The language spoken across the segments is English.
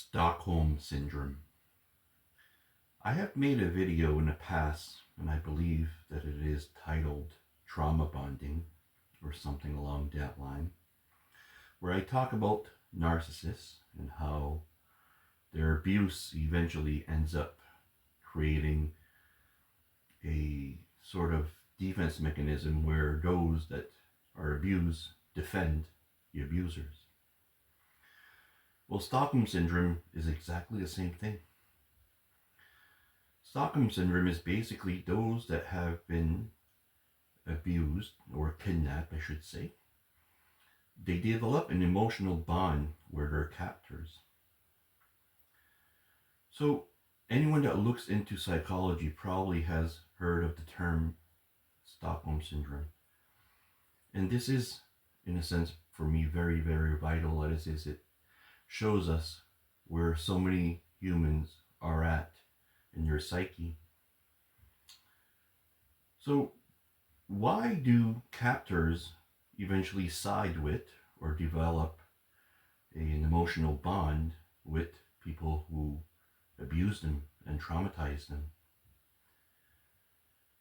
Stockholm Syndrome. I have made a video in the past, and I believe that it is titled Trauma Bonding or something along that line, where I talk about narcissists and how their abuse eventually ends up creating a sort of defense mechanism where those that are abused defend the abusers. Well, Stockholm Syndrome is exactly the same thing. Stockholm Syndrome is basically those that have been abused or kidnapped, I should say. They develop an emotional bond with their captors. So anyone that looks into psychology probably has heard of the term Stockholm Syndrome. And this is, in a sense, for me, very, very vital. As it shows us where so many humans are at in their psyche. So why do captors eventually side with or develop an emotional bond with people who abuse them and traumatize them?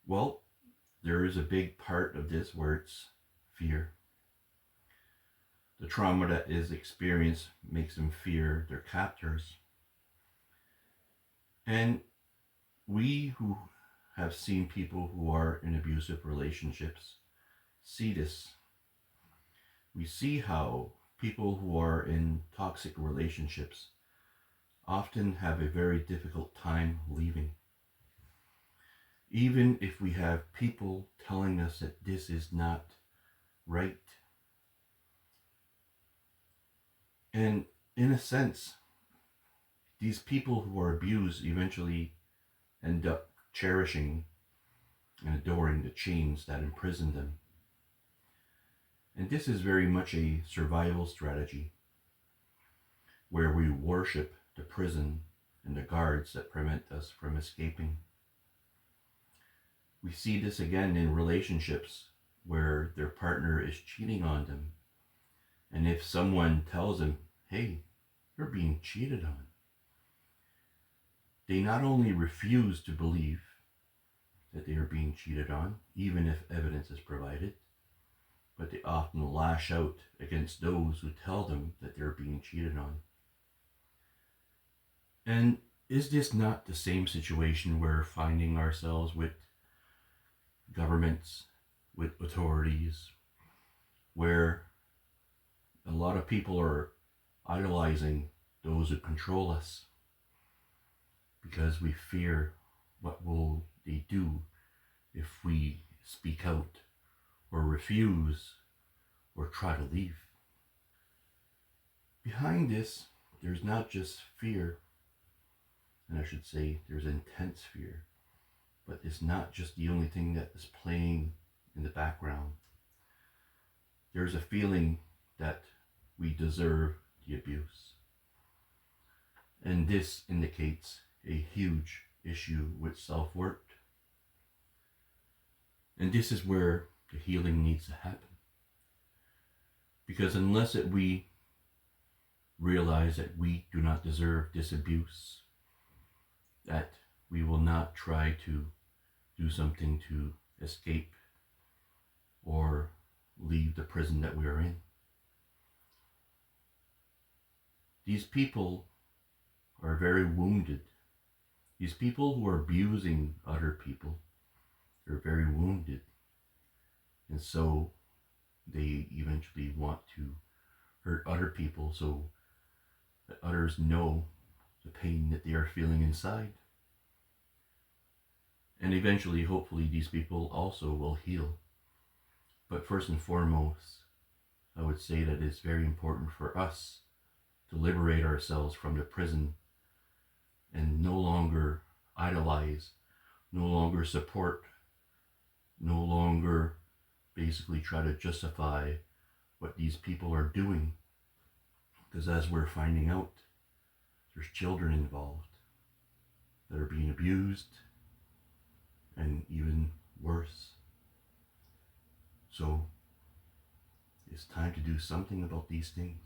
Well, there is a big part of this where it's fear. The trauma that is experienced makes them fear their captors. And we who have seen people who are in abusive relationships see this. We see how people who are in toxic relationships often have a very difficult time leaving. Even if we have people telling us that this is not right. And in a sense, these people who are abused eventually end up cherishing and adoring the chains that imprison them. And this is very much a survival strategy where we worship the prison and the guards that prevent us from escaping. We see this again in relationships where their partner is cheating on them. And if someone tells them, hey, you're being cheated on, they not only refuse to believe that they are being cheated on, even if evidence is provided, but they often lash out against those who tell them that they're being cheated on. And is this not the same situation we're finding ourselves with governments, with authorities, where a lot of people are idolizing those who control us because we fear what will they do if we speak out or refuse or try to leave. Behind this, there's not just fear, and I should say there's intense fear, but it's not just the only thing that is playing in the background. There's a feeling that we deserve the abuse. And this indicates a huge issue with self-worth. And this is where the healing needs to happen. Because unless we realize that we do not deserve this abuse, that we will not try to do something to escape or leave the prison that we are in. These people are very wounded. These people who are abusing other people are very wounded. And so they eventually want to hurt other people so that others know the pain that they are feeling inside. And eventually, hopefully, these people also will heal. But first and foremost, I would say that it's very important for us to liberate ourselves from the prison and no longer idolize, no longer support, no longer basically try to justify what these people are doing. Because as we're finding out, there's children involved that are being abused and even worse. So it's time to do something about these things.